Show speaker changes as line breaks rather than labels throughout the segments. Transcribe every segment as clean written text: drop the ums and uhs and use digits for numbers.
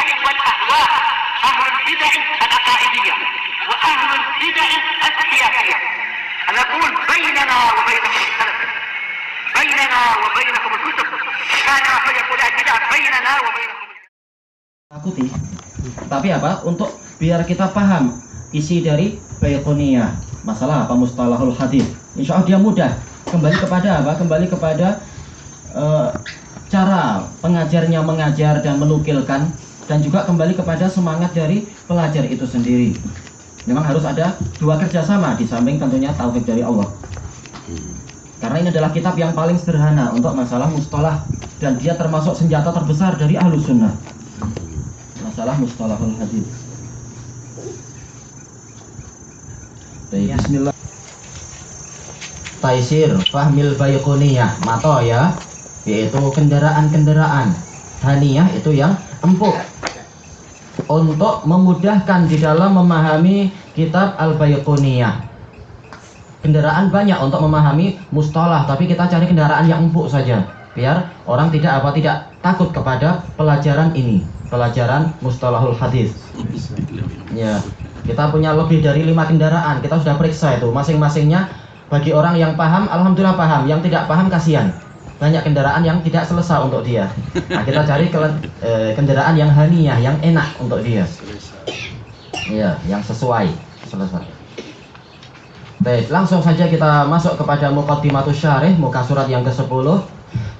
البدع والأهواء، أهل البدع العقائدية وأهل البدع السياسية. نقول بيننا وبينكم السلف، بيننا وبينكم الكتب، كان فيقول البدع بيننا وبينكم.
Takuti, tapi apa? Untuk biar kita paham isi dari Baiquniyah, masalah apa mustalahul hadis. Insya Allah dia mudah. Kembali kepada apa? Kembali kepada cara pengajarnya mengajar dan menukilkan, dan juga kembali kepada semangat dari pelajar itu sendiri. Memang harus ada dua kerjasama di samping tentunya taufik dari Allah. Karena ini adalah kitab yang paling sederhana untuk masalah mustalah, dan dia termasuk senjata terbesar dari Ahlus Sunnah. Masalah mustalahul hadis. Bismillah. Taisir fahmil Baiquniyah, mato ya, yaitu kendaraan-kendaraan. Haniyah itu yang empuk, untuk memudahkan di dalam memahami kitab Al-Baiquniyah. Kendaraan banyak untuk memahami mustalah, tapi kita cari kendaraan yang empuk saja, biar orang tidak takut kepada pelajaran ini, pelajaran mustalahul hadis. Ya, kita punya lebih dari 5 kendaraan, kita sudah periksa itu masing-masingnya. Bagi orang yang paham, alhamdulillah paham. Yang tidak paham, kasihan. Banyak kendaraan yang tidak selesai untuk dia. Nah, kita cari kendaraan yang haniyah, yang enak untuk dia. Ya, yang sesuai, selesai. Baik, langsung saja kita masuk kepada Muqaddimatus Syarih, muka surat yang ke-10.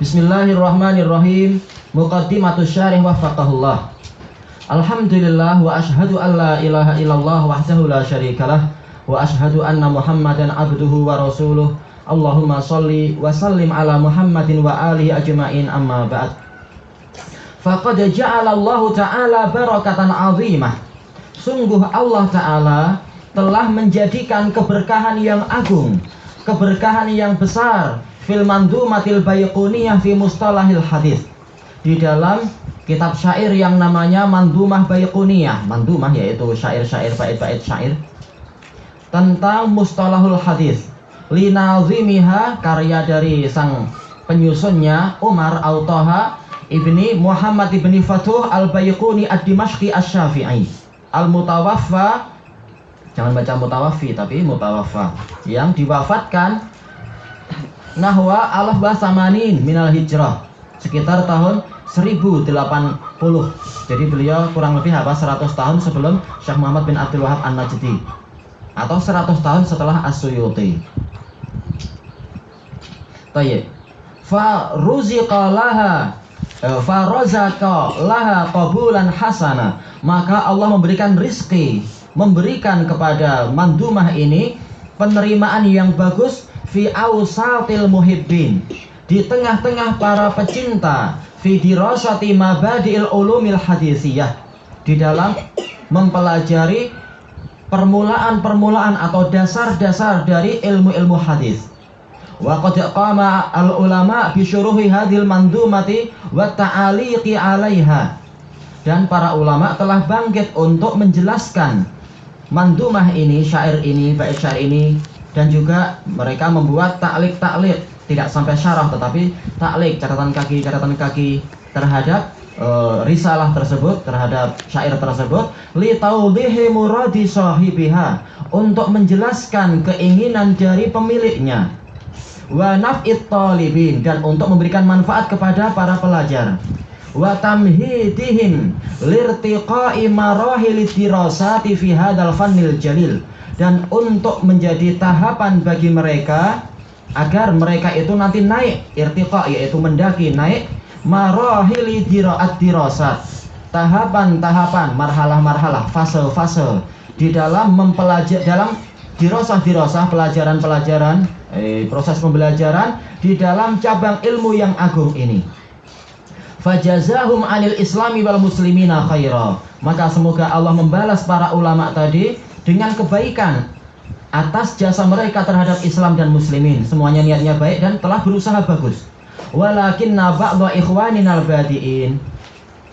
Bismillahirrahmanirrahim. Muqaddimatus Syarih waffaqahullah. Alhamdulillah wa ashhadu an la ilaha illallah wahdahu la syarikalah wa ashhadu anna Muhammadan abduhu wa rasuluh. Allahumma sholli wa sallim ala Muhammadin wa alihi ajma'in, amma ba'd. Faqad ja'ala Allah ta'ala barakatan 'azimah. Sungguh Allah Ta'ala telah menjadikan keberkahan yang agung, keberkahan yang besar fil mandumatil Baiquniyah fi mustalahil hadis, di dalam kitab syair yang namanya Mandumah Baiquniyah. Mandumah yaitu syair-syair, bait-bait syair tentang mustalahul hadis. Linazimiha, karya dari sang penyusunnya Umar Autoha ibni Muhammad ibni Fatuh al-Baiquni ad-Dimashqi asy-Syafi'i al-Mutawaffa, jangan baca mutawaffi tapi mutawaffa, yang diwafatkan nahwa alaf samanin minal hijrah, sekitar tahun 1080. Jadi beliau kurang lebih 100 tahun sebelum Syekh Muhammad bin Abdul Wahab An-Najdi, atau 100 tahun setelah As-Suyuti. Tayyib. Fa ruziqa laha fa razaqa laha qabulan hasana, maka Allah memberikan rizki, memberikan kepada mandumah ini penerimaan yang bagus fi awsatil muhibbin, di tengah-tengah para pecinta, fi dirasati mabadi'il ulumil hadisiyah, di dalam mempelajari permulaan-permulaan atau dasar-dasar dari ilmu-ilmu hadis. Wa qad qama al-ulama bi syuruhi hadhil mandumati wa ta'aliqi 'alaiha, dan para ulama telah bangkit untuk menjelaskan mandumah ini, syair ini, bait syair ini, dan juga mereka membuat ta'liq, tidak sampai syarah tetapi ta'liq, catatan kaki terhadap risalah tersebut, terhadap syair tersebut, li taudhihi muradi sahibiha, untuk menjelaskan keinginan dari pemiliknya, wa naf'it talibin, dan untuk memberikan manfaat kepada para pelajar, wa tamhidihim lirtiqa'i marahilid dirasati fi hadzal fannil jalil, dan untuk menjadi tahapan bagi mereka agar mereka itu nanti naik, irtiqa yaitu mendaki, naik, marahili dirasat, tahapan-tahapan, marhalah-marhalah, fase-fase di dalam mempelajari, dalam dirasah pelajaran-pelajaran, proses pembelajaran di dalam cabang ilmu yang agung ini. Fajazahum 'anil islami wal muslimina khaira, maka semoga Allah membalas para ulama tadi dengan kebaikan atas jasa mereka terhadap Islam dan muslimin. Semuanya niatnya baik dan telah berusaha bagus. Walakinna ba'dha ikhwaninal badiin,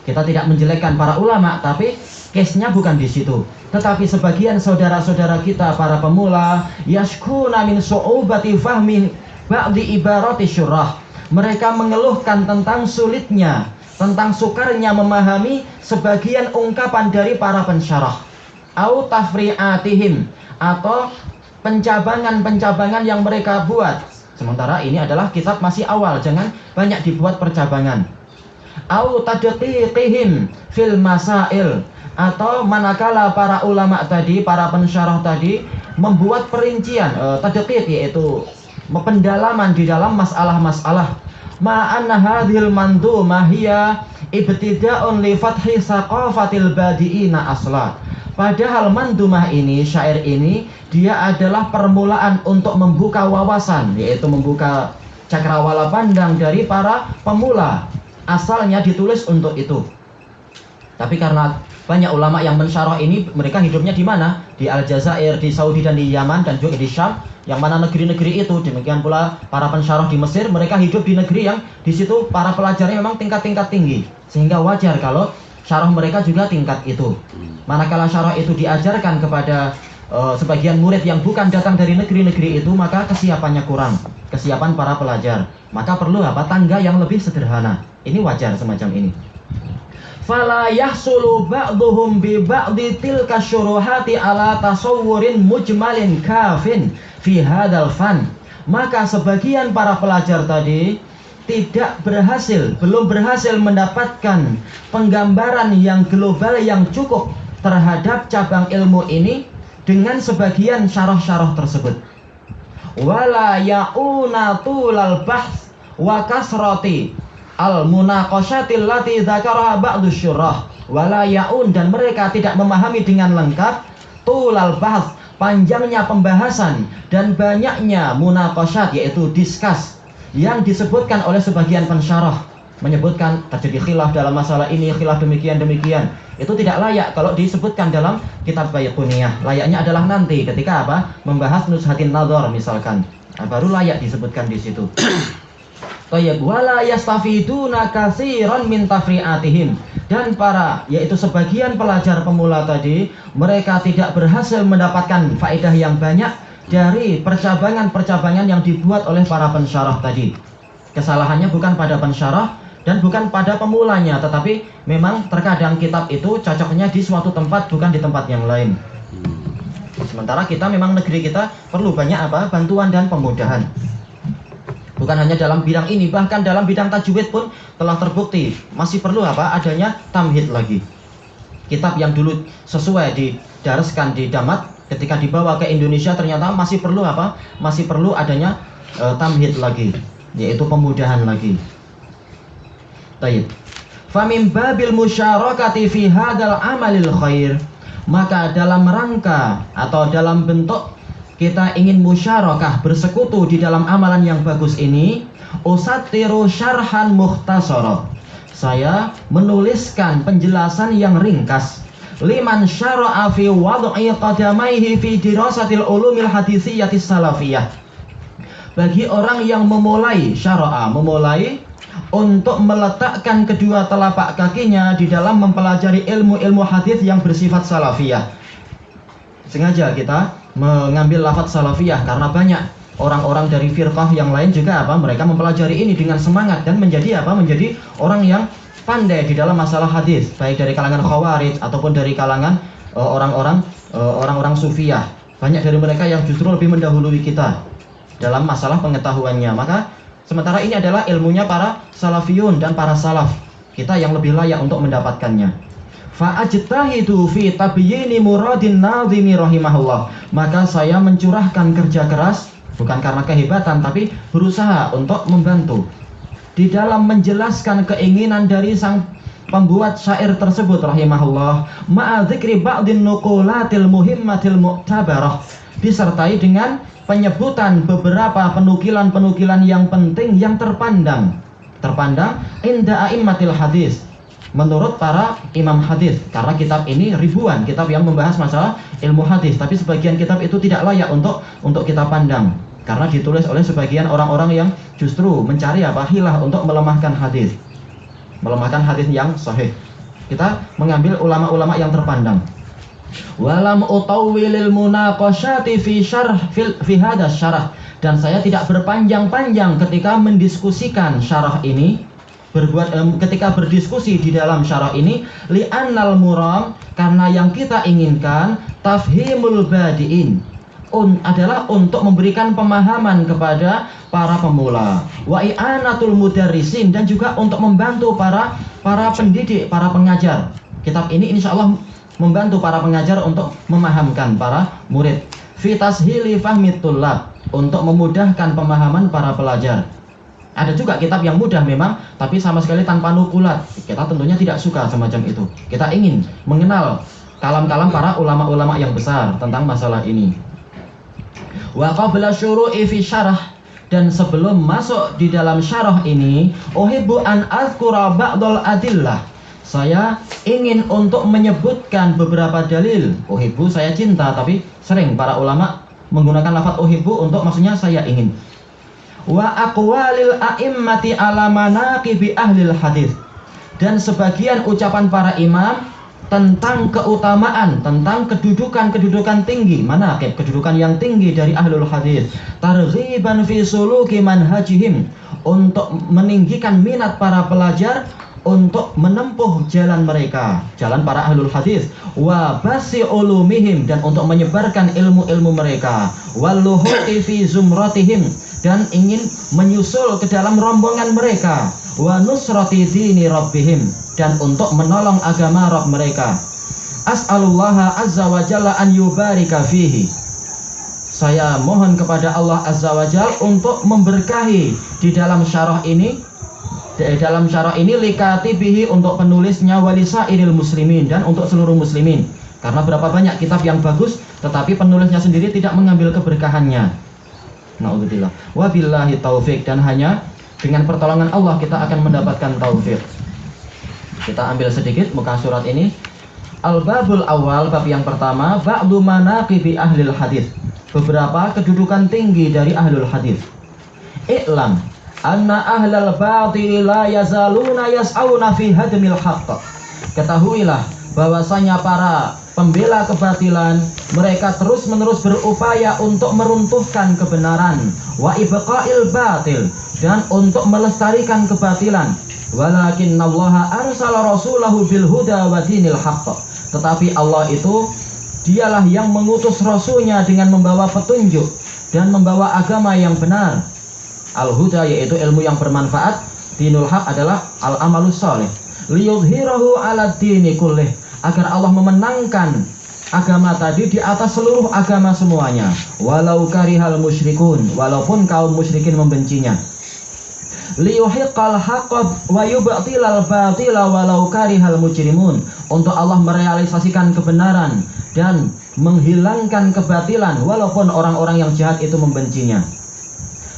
kita tidak menjelekkan para ulama, tapi case-nya bukan di situ. Tetapi sebagian saudara-saudara kita para pemula, yashkuna min su'ubati fahmi ba'di ibarati syurah, mereka mengeluhkan tentang sulitnya tentang sukarnya memahami sebagian ungkapan dari para pensyarah, au tafri'atihim, atau pencabangan-pencabangan yang mereka buat. Sementara ini adalah kitab masih awal, jangan banyak dibuat percabangan. Au tadqiqihim fil masail, atau manakala para ulama tadi, para pensyarah tadi membuat perincian, tadqiq yaitu pendalaman di dalam masalah-masalah. Ma'anna hadhil mandhumah hiya ibtida'un li fathi saqafatil badi'ina asla. Padahal mandumah ini, syair ini, dia adalah permulaan untuk membuka wawasan, yaitu membuka cakrawala pandang dari para pemula. Asalnya ditulis untuk itu. Tapi karena banyak ulama yang mensyarah ini, mereka hidupnya di mana? Di Aljazair, di Saudi dan di Yaman, dan juga di Syam. Yang mana negeri-negeri itu, demikian pula para pensyarah di Mesir, mereka hidup di negeri yang di situ para pelajarnya memang tingkat-tingkat tinggi, sehingga wajar kalau syarah mereka juga tingkat itu. Manakala syarah itu diajarkan kepada sebagian murid yang bukan datang dari negeri-negeri itu, maka kesiapannya kurang, kesiapan para pelajar. Maka perlu tangga yang lebih sederhana. Ini wajar semacam ini. Fala yahsulu ba'duhum bi ba'di tilka syuruhati ala tasawwurin mujmalin kafin fi hadzal fan. Maka sebagian para pelajar tadi belum berhasil mendapatkan penggambaran yang global yang cukup terhadap cabang ilmu ini dengan sebagian syarah-syarah tersebut. Wala ya'una tulal bahth wa kasrati al-munaqashatil lati dzakaraha ba'du syurah. Wala ya'un, dan mereka tidak memahami dengan lengkap tulal bahth, panjangnya pembahasan dan banyaknya munaqashat, yaitu diskus yang disebutkan oleh sebagian pensyarah, menyebutkan terjadi khilaf dalam masalah ini, khilaf demikian. Itu tidak layak kalau disebutkan dalam kitab Baiquniyah. Layaknya adalah nanti ketika membahas Nuzhatin Nadhar misalkan, baru layak disebutkan di situ. Tayyib, wala yastafiduna katsiran min tafri'atihim, dan yaitu sebagian pelajar pemula tadi, mereka tidak berhasil mendapatkan faedah yang banyak dari percabangan-percabangan yang dibuat oleh para pensyarah tadi. Kesalahannya bukan pada pensyarah dan bukan pada pemulanya, tetapi memang terkadang kitab itu cocoknya di suatu tempat, bukan di tempat yang lain. Sementara kita memang negeri kita perlu banyak bantuan dan pemudahan. Bukan hanya dalam bidang ini, bahkan dalam bidang tajwid pun telah terbukti masih perlu adanya tamhid lagi. Kitab yang dulu sesuai didaraskan di Damat, ketika dibawa ke Indonesia ternyata masih perlu masih perlu adanya tamhid lagi, yaitu pemudahan lagi. Tayyib. Fa min babil musyarakati fi hadzal amalil khair, maka dalam rangka atau dalam bentuk kita ingin musyarakah, bersekutu di dalam amalan yang bagus ini, usatiru syarhan mukhtasara, saya menuliskan penjelasan yang ringkas liman syara'a fi wad'i qadamaihi fi dirasatil ulumil hadithiyatis salafiyah, bagi orang yang memulai untuk meletakkan kedua telapak kakinya di dalam mempelajari ilmu-ilmu hadis yang bersifat salafiyah. Sengaja kita mengambil lafaz salafiyah karena banyak orang-orang dari firqah yang lain juga mereka mempelajari ini dengan semangat dan menjadi orang yang pandai di dalam masalah hadis, baik dari kalangan khawarij ataupun dari kalangan orang-orang sufiyah. Banyak dari mereka yang justru lebih mendahului kita dalam masalah pengetahuannya. Maka sementara ini adalah ilmunya para salafiyun dan para salaf, kita yang lebih layak untuk mendapatkannya. Fa'ajtahidu fi tabyini muradin nadhimi rahimahullah, maka saya mencurahkan kerja keras, bukan karena kehebatan, tapi berusaha untuk membantu di dalam menjelaskan keinginan dari sang pembuat syair tersebut rahimahullah, ma'a dzikri ba'din nuqulatil muhimmatil mu'tabarah, disertai dengan penyebutan beberapa penukilan-penukilan yang penting yang terpandang inda a'immatil hadis, menurut para imam hadis. Karena kitab ini ribuan kitab yang membahas masalah ilmu hadis, tapi sebagian kitab itu tidak layak untuk kita pandang karena ditulis oleh sebagian orang-orang yang justru mencari hilah untuk melemahkan hadis yang sahih. Kita mengambil ulama-ulama yang terpandang. Walam utawwilil munaqashati fi hadas syarah, dan saya tidak berpanjang-panjang ketika mendiskusikan syarah ini ketika berdiskusi di dalam syarah ini, li'annal muram, karena yang kita inginkan tafhimul badiin, adalah untuk memberikan pemahaman kepada para pemula, wa i'anatul mudarrisin, dan juga untuk membantu para pendidik, para pengajar. Kitab ini insya Allah membantu para pengajar untuk memahamkan para murid. Fi tashili fahmit tullab, untuk memudahkan pemahaman para pelajar. Ada juga kitab yang mudah memang, tapi sama sekali tanpa nukulat. Kita tentunya tidak suka semacam itu. Kita ingin mengenal kalam-kalam para ulama-ulama yang besar tentang masalah ini. Wa qabla syuru'i fi syarah, dan sebelum masuk di dalam syarah ini, uhibbu an azkura ba'dal adillah, saya ingin untuk menyebutkan beberapa dalil. Uhibbu, saya cinta, tapi sering para ulama menggunakan lafaz uhibbu untuk maksudnya saya ingin. Wa aqwalil a'immati ala manaqibi ahlil hadis, dan sebagian ucapan para imam tentang keutamaan, tentang kedudukan tinggi, manaqib, kedudukan yang tinggi dari ahlul hadis. Targhiban fi suluki manhajihim, untuk meninggikan minat para pelajar untuk menempuh jalan mereka, jalan para ahlul hadis. Wa basi ulumihim, dan untuk menyebarkan ilmu-ilmu mereka. Walluhuqi fi zumratihim, dan ingin menyusul ke dalam rombongan mereka. Wa nusrati dini rabbihim, dan untuk menolong agama Rabb mereka. As'alullaha azza wa jalla an yubarika fihi, saya mohon kepada Allah azza wa jalla untuk memberkahi di dalam syarah ini, likatibihi, untuk penulisnya, walisairil muslimin, dan untuk seluruh muslimin. Karena berapa banyak kitab yang bagus tetapi penulisnya sendiri tidak mengambil keberkahannya. Na'udzubillah. Wabillahi taufik, dan hanya dengan pertolongan Allah kita akan mendapatkan taufik. Kita ambil sedikit muka surat ini. Al-babul awal, bab yang pertama, ba'du manaqibi ahlil hadis, beberapa kedudukan tinggi dari ahlul hadis. I'lam anna ahlal batil la yazaluna yas'auna fi hadmil haqq, ketahuilah bahwasanya para pembela kebatilan, mereka terus-menerus berupaya untuk meruntuhkan kebenaran, wa ibqa'il batil, dan untuk melestarikan kebatilan. Walakinnallaha arsala rasulahu bil huda wa dinil haqq, tetapi Allah itu dialah yang mengutus rasulnya dengan membawa petunjuk dan membawa agama yang benar. Al-huda yaitu ilmu yang bermanfaat, dinul haq adalah al-amalus shalih. Liyudhhirahu 'ala dini kullih, agar Allah memenangkan agama tadi di atas seluruh agama semuanya. Walau karihal musyrikun, walaupun kaum musyrikin membencinya. Liyuhiqqal haqqa wa yubtilal batila walau karihal mujrimun, untuk Allah merealisasikan kebenaran dan menghilangkan kebatilan walaupun orang-orang yang jahat itu membencinya.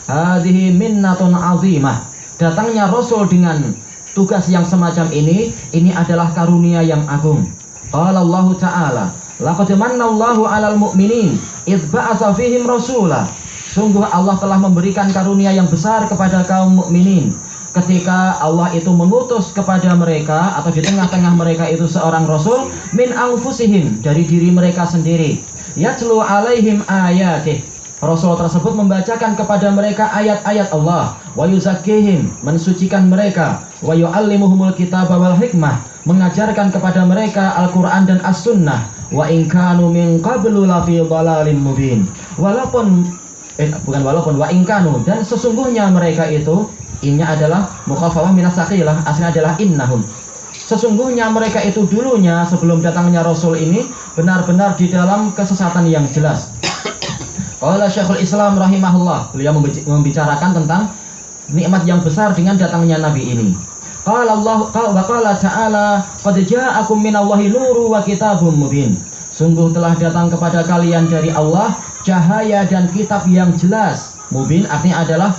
Hadhihi minnatun azimah, datangnya Rasul dengan tugas yang semacam ini adalah karunia yang agung. Qala Allah Ta'ala, laqad manallahu 'alal mu'minin idz ba'atsa fihim rasula, sungguh Allah telah memberikan karunia yang besar kepada kaum mukminin ketika Allah itu mengutus kepada mereka, atau di tengah-tengah mereka itu seorang rasul, min anfusihim, dari diri mereka sendiri, yatlu alaihim ayatih, Rasul tersebut membacakan kepada mereka ayat-ayat Allah, wa yuzakkihim, mensucikan mereka, wa yu'allimuhumul kitaba wal hikmah, mengajarkan kepada mereka Al-Quran dan As-Sunnah, wa in kanu min qablu lafi dhalalin mubin, wa in kanu, dan sesungguhnya mereka itu, innya adalah mukhafafah minas saqilah, aslinya adalah innahum, sesungguhnya mereka itu dulunya sebelum datangnya Rasul ini benar-benar di dalam kesesatan yang jelas. Qala Syekhul Islam rahimahullah, beliau membicarakan tentang nikmat yang besar dengan datangnya Nabi ini. Qala Allah wa qala ta'ala, qad ja'akum minallahi nuru wa kitabum mubin, sungguh telah datang kepada kalian dari Allah cahaya dan kitab yang jelas. Mubin artinya adalah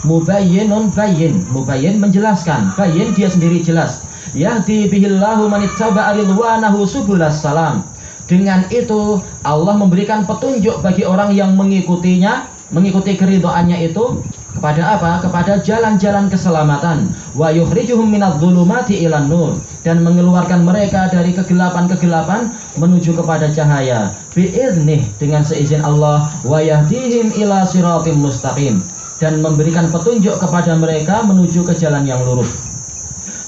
mubayyinun, bayyin, mubayyin menjelaskan, bayyin dia sendiri jelas. Yahdi bihillahu man ittaba'a ridwanahu subulas salam, dengan itu Allah memberikan petunjuk bagi orang yang mengikutinya, mengikuti keridhaannya itu kepada apa? Kepada jalan-jalan keselamatan. Wa yukhrijuhum minadh-dhulumati ilan nur, dan mengeluarkan mereka dari kegelapan-kegelapan menuju kepada cahaya. Bi'idnih, dengan seizin Allah. Wa yahdihim ila siratim mustaqim, dan memberikan petunjuk kepada mereka menuju ke jalan yang lurus.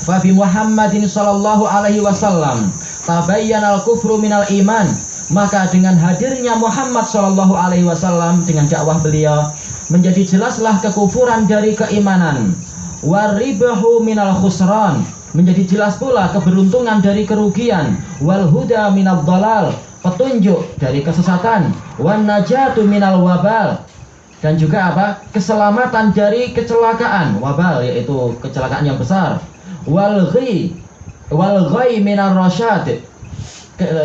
Fa bi Muhammadin sallallahu alaihi wasallam tabayyanal kufru minal iman. Maka dengan hadirnya Muhammad sallallahu alaihi wasallam dengan dakwah beliau menjadi jelaslah kekufuran dari keimanan. Waribahu minal khusran, menjadi jelas pula keberuntungan dari kerugian. Wal huda minal dhalal, petunjuk dari kesesatan. Wan najatu minal wabal, dan juga apa? Keselamatan dari kecelakaan. Wabal yaitu kecelakaan yang besar. Wal ghay minar rasyad,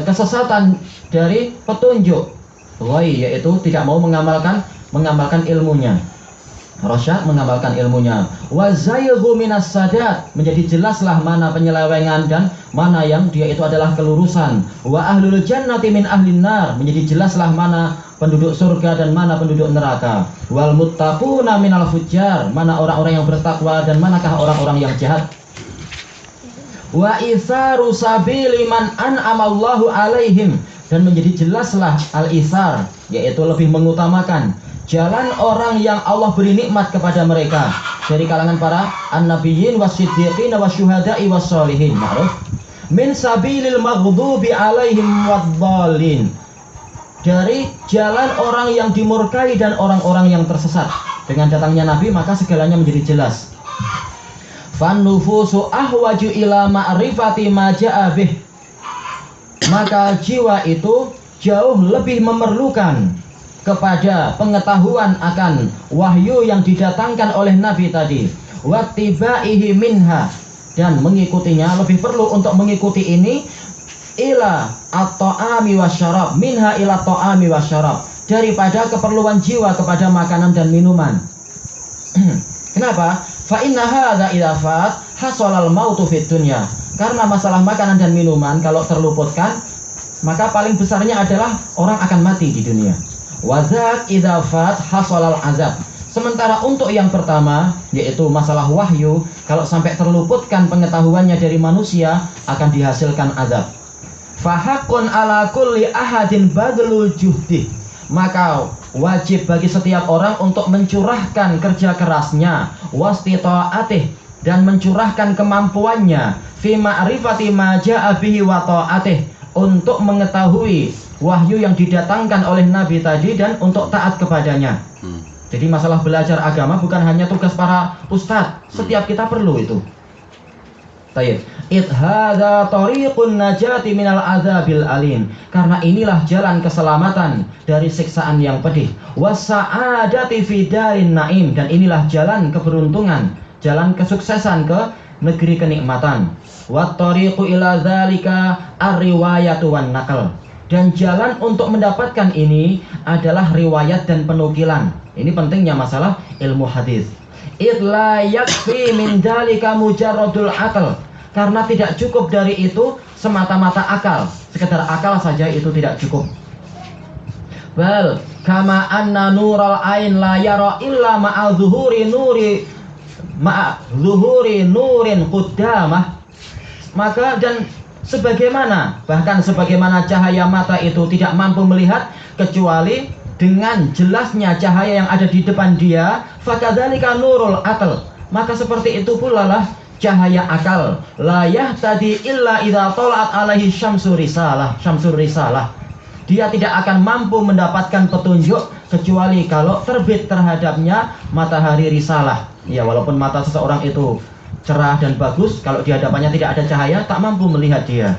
kesesatan dari petunjuk. Ghay yaitu tidak mau mengamalkan ilmunya. Rasyad mengamalkan ilmunya. Wa zayghu minas sadat, menjadi jelaslah mana penyelewengan dan mana yang dia itu adalah kelurusan. Wa ahlul jannati min ahlin nar, menjadi jelaslah mana penduduk surga dan mana penduduk neraka. Wal muttaquna minal fujjar, mana orang-orang yang bertakwa dan manakah orang-orang yang jahat. Wa itharu sabili man an'amallahu alaihim, dan menjadi jelaslah al-ithar, yaitu lebih mengutamakan jalan orang yang Allah beri nikmat kepada mereka dari kalangan para an-nabiyyin was-siddiqin wasyuhada'i was-sholihin. Ma'ruf min sabilil maghdubi alaihim wad-dallin, dari jalan orang yang dimurkai dan orang-orang yang tersesat. Dengan datangnya Nabi maka segalanya menjadi jelas. Fan nufusu ahwaju ila ma'rifati ma ja'a bih, maka jiwa itu jauh lebih memerlukan kepada pengetahuan akan wahyu yang didatangkan oleh Nabi tadi. Wattibaihi minha, dan mengikutinya, lebih perlu untuk mengikuti ini ila at-ta'ami wasyarab, minha ila ta'ami wasyarab, daripada keperluan jiwa kepada makanan dan minuman. Kenapa? Fa inna hadza idza fat hasalal mautu fid dunya, karena masalah makanan dan minuman kalau terluputkan maka paling besarnya adalah orang akan mati di dunia. Wa dzak idza fat hasalal azab, sementara untuk yang pertama yaitu masalah wahyu, kalau sampai terluputkan pengetahuannya dari manusia akan dihasilkan azab. Fa haqqun ala kulli ahadin badlul juhdi, maka wajib bagi setiap orang untuk mencurahkan kerja kerasnya, wastita'atih, dan mencurahkan kemampuannya, fi ma'rifati ma ja'a bihi wa ta'atih, untuk mengetahui wahyu yang didatangkan oleh Nabi tadi dan untuk taat kepadanya. Jadi masalah belajar agama bukan hanya tugas para ustadz, setiap kita perlu itu. Tayyib. Hadza tariqun najati minal adzabil alim, karena inilah jalan keselamatan dari siksaan yang pedih. Wasa'adati fi darin naim, dan inilah jalan keberuntungan, jalan kesuksesan ke negeri kenikmatan. Wat tariqu ila dzalika ar-riwayatu wan naql, dan jalan untuk mendapatkan ini adalah riwayat dan penukilan. Ini pentingnya masalah ilmu hadis. La yakfi min dzalika mujarradul aql, karena tidak cukup dari itu semata-mata akal, sekedar akal saja itu tidak cukup. Bal kama anna nural ain la yara illa ma'a zuhuri nurin qaddamah, maka dan bahkan sebagaimana cahaya mata itu tidak mampu melihat kecuali dengan jelasnya cahaya yang ada di depan dia, fakadzalika nurul aql, maka seperti itu pula lah cahaya akal. La yahtadi illa idza tala'at alaihi syamsur risalah, dia tidak akan mampu mendapatkan petunjuk kecuali kalau terbit terhadapnya matahari risalah. Ya, walaupun mata seseorang itu cerah dan bagus, kalau di hadapannya tidak ada cahaya tak mampu melihat dia.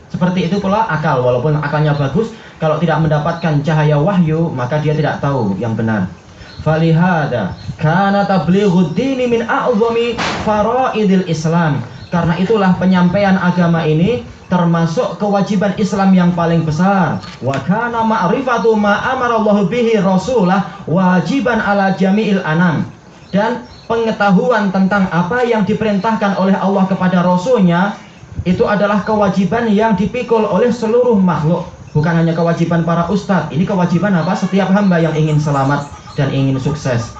Seperti itu pula akal, walaupun akalnya bagus, kalau tidak mendapatkan cahaya wahyu maka dia tidak tahu yang benar. Falihada kana tablighud dini min a'zami faraidil Islam, karena itulah penyampaian agama ini termasuk kewajiban Islam yang paling besar. Wa kana ma'rifatu ma amarallahu bihi rasulah wajiban ala jami'il anam, dan pengetahuan tentang apa yang diperintahkan oleh Allah kepada Rasulnya itu adalah kewajiban yang dipikul oleh seluruh makhluk, bukan hanya kewajiban para ustadz. Ini kewajiban apa? Setiap hamba yang ingin selamat dan ingin sukses.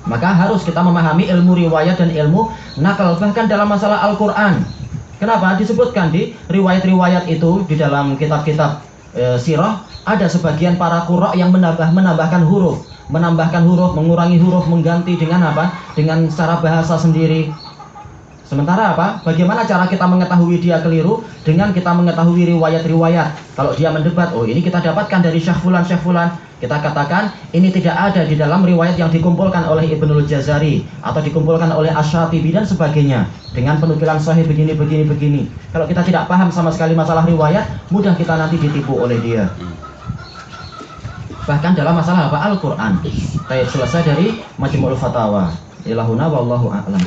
Maka harus kita memahami ilmu riwayat dan ilmu nakal, bahkan dalam masalah Al-Quran. Kenapa? Disebutkan di riwayat-riwayat itu, di dalam kitab-kitab sirah, ada sebagian para qurra yang menambahkan huruf, mengurangi huruf, mengganti dengan apa? Dengan secara bahasa sendiri. Sementara apa? Bagaimana cara kita mengetahui dia keliru? Dengan kita mengetahui riwayat-riwayat. Kalau dia mendebat, oh ini kita dapatkan dari Syekh Fulan, Syekh Fulan. Kita katakan ini tidak ada di dalam riwayat yang dikumpulkan oleh Ibnul Jazari atau dikumpulkan oleh Asy-Syatibi dan sebagainya. Dengan penukilan sahih begini. Kalau kita tidak paham sama sekali masalah riwayat, mudah kita nanti ditipu oleh dia. Bahkan dalam masalah apa? Al-Quran. Selesai dari Majmu'ul Fatawa. Ilahuna wallahu a'lam.